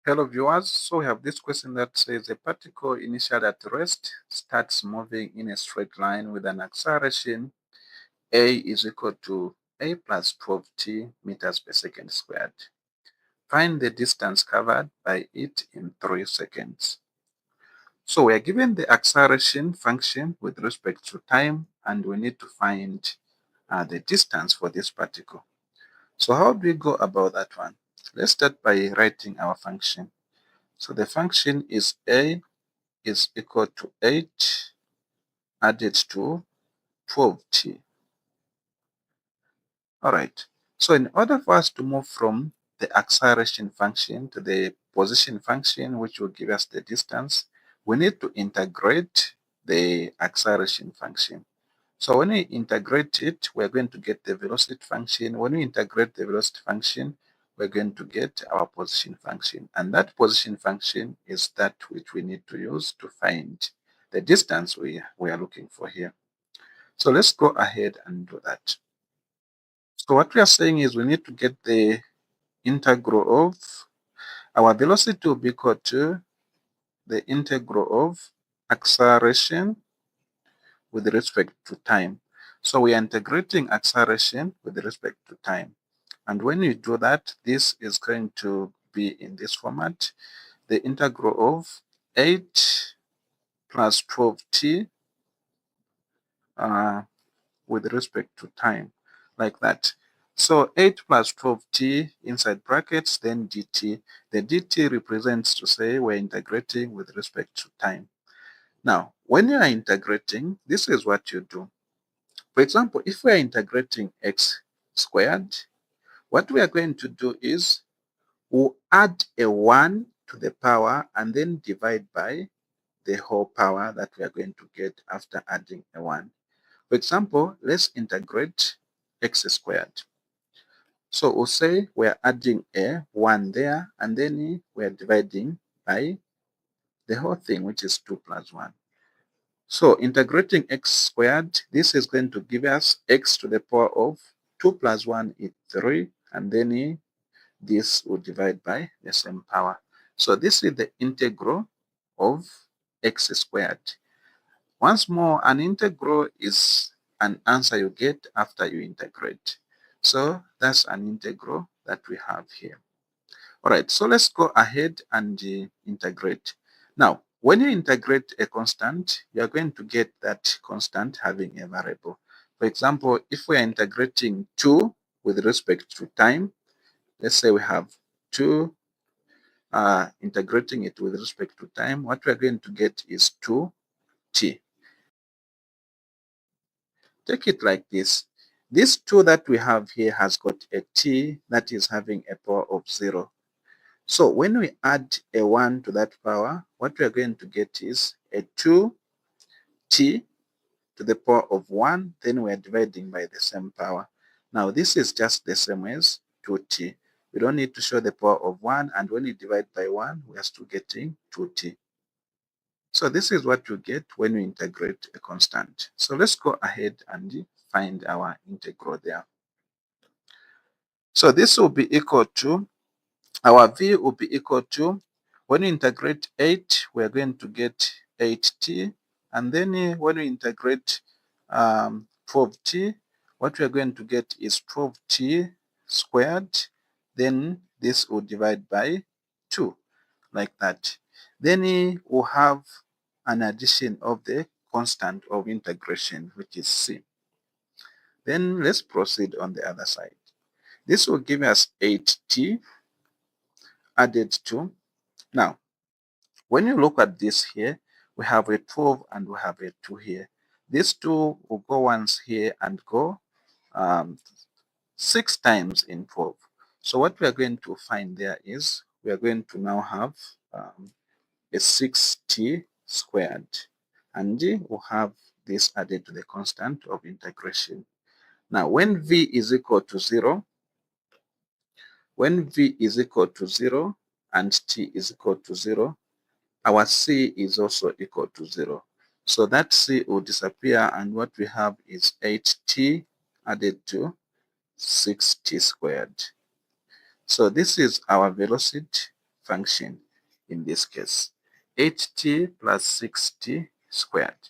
Hello viewers, so we have this question that says a particle initially at rest starts moving in a straight line with an acceleration a is equal to a plus 12t meters per second squared. Find the distance covered by it in 3 seconds. So we are given the acceleration function with respect to time and we need to find the distance for this particle. So how do we go about that one? Let's start by writing our function. So the function is a is equal to 8 added to 12t. All right. So in order for us to move from the acceleration function to the position function, which will give us the distance, we need to integrate the acceleration function. So when we integrate it, we're going to get the velocity function. When we integrate the velocity function, we're going to get our position function. And that position function is that which we need to use to find the distance we are looking for here. So let's go ahead and do that. So what we are saying is we need to get the integral of our velocity will be equal to the integral of acceleration with respect to time. So we are integrating acceleration with respect to time. And when you do that, this is going to be in this format, the integral of 8 plus 12t with respect to time, like that. So 8 plus 12t inside brackets, then dt. The dt represents to say we're integrating with respect to time. Now, when you are integrating, this is what you do. For example, if we are integrating x squared, what we are going to do is we'll add a 1 to the power and then divide by the whole power that we are going to get after adding a 1. For example, let's integrate x squared. So we'll say we're adding a 1 there and then we're dividing by the whole thing, which is 2 plus 1. So integrating x squared, this is going to give us x to the power of 2 plus 1 is 3, and then this will divide by the same power. So this is the integral of x squared. Once more, an integral is an answer you get after you integrate. So that's an integral that we have here. All right, so let's go ahead and integrate. Now, when you integrate a constant, you're going to get that constant having a variable. For example, if we are integrating 2 with respect to time, let's say we have 2 integrating it with respect to time, what we're going to get is 2t. Take it like this. This 2 that we have here has got a t that is having a power of 0. So when we add a 1 to that power, what we are going to get is a 2t to the power of 1, then we are dividing by the same power. Now this is just the same as 2t. We don't need to show the power of 1, and when you divide by 1, we are still getting 2t. So this is what you get when we integrate a constant. So let's go ahead and find our integral there. So this will be equal to, our v will be equal to, when we integrate 8, we are going to get 8t. And then when we integrate 12t, what we are going to get is 12t squared. Then this will divide by 2, like that. Then we'll have an addition of the constant of integration, which is c. Then let's proceed on the other side. This will give us 8t added to, now, when you look at this here, we have a 12 and we have a 2 here. These 2 will go once here and go 6 times in 12. So what we are going to find there is we are going to now have a 6t squared. And we'll have this added to the constant of integration. Now, when v is equal to 0, when v is equal to 0 and t is equal to 0, our c is also equal to 0. So that c will disappear, and what we have is 8t added to 6t squared. So this is our velocity function in this case, 8t plus 6t squared.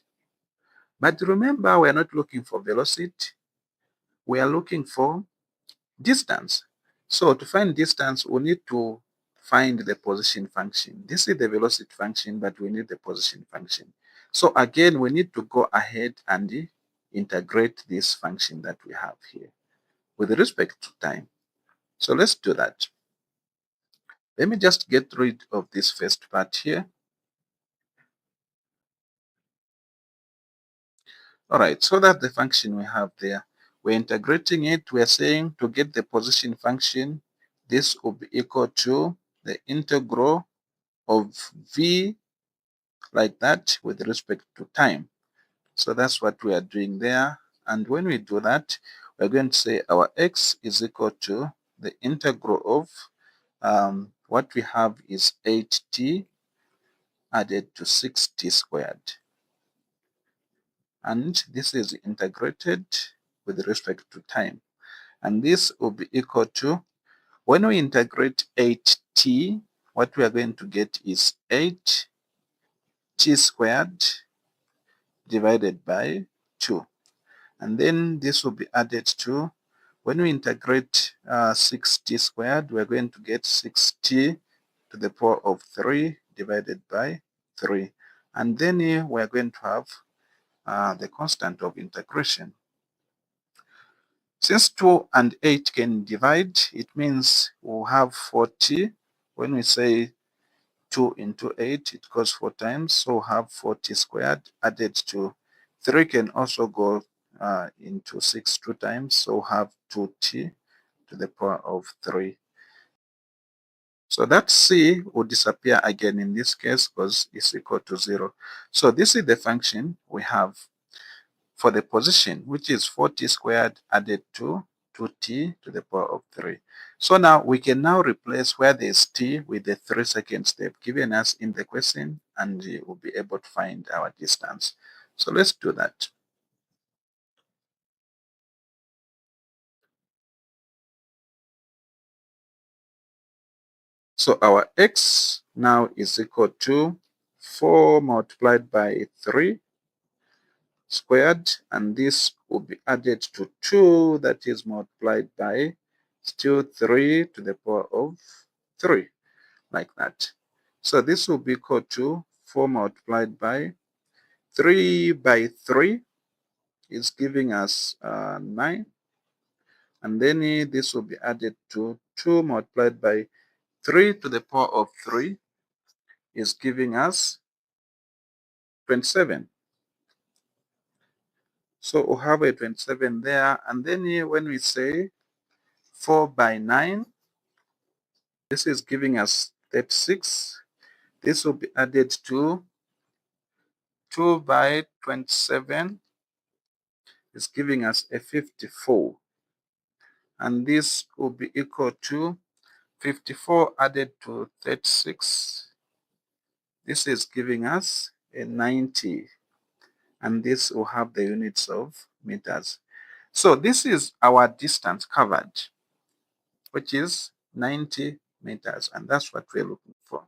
But remember, we are not looking for velocity. We are looking for distance. So to find distance, we need to find the position function. This is the velocity function, but we need the position function. So again, we need to go ahead and integrate this function that we have here with respect to time. So let's do that. Let me just get rid of this first part here. All right, so that's the function we have there. We're integrating it. We're saying to get the position function, this will be equal to the integral of v like that with respect to time. So that's what we are doing there. And when we do that, we're going to say our x is equal to the integral of what we have is 8t added to 6t squared. And this is integrated with respect to time. And this will be equal to, when we integrate 8t, what we are going to get is 8t squared divided by 2. And then this will be added to, when we integrate 6t squared, we're going to get 6t to the power of 3 divided by 3. And then here we're going to have the constant of integration. Since 2 and 8 can divide, it means we'll have 40. When we say 2 into 8, it goes 4 times, so we'll have 40 squared added to 3 can also go into 6 2 times, so we'll have 2t to the power of 3. So that c will disappear again in this case because it's equal to 0. So this is the function we have for the position, which is 40 squared added to 2t to the power of 3. So now we can now replace where there's t with the 3-second step given us in the question, and we'll be able to find our distance. So let's do that. So our x now is equal to 4 multiplied by 3 squared, and this will be added to 2 that is multiplied by still 3 to the power of 3, like that. So this will be equal to 4 multiplied by 3 by 3 is giving us 9. And then this will be added to 2 multiplied by 3 to the power of 3 is giving us 27. So we'll have a 27 there. And then here when we say 4 by 9, this is giving us 36. This will be added to 2 by 27 is giving us a 54. And this will be equal to 54 added to 36. This is giving us a 90. And this will have the units of meters. So this is our distance covered, which is 90 meters. And that's what we're looking for.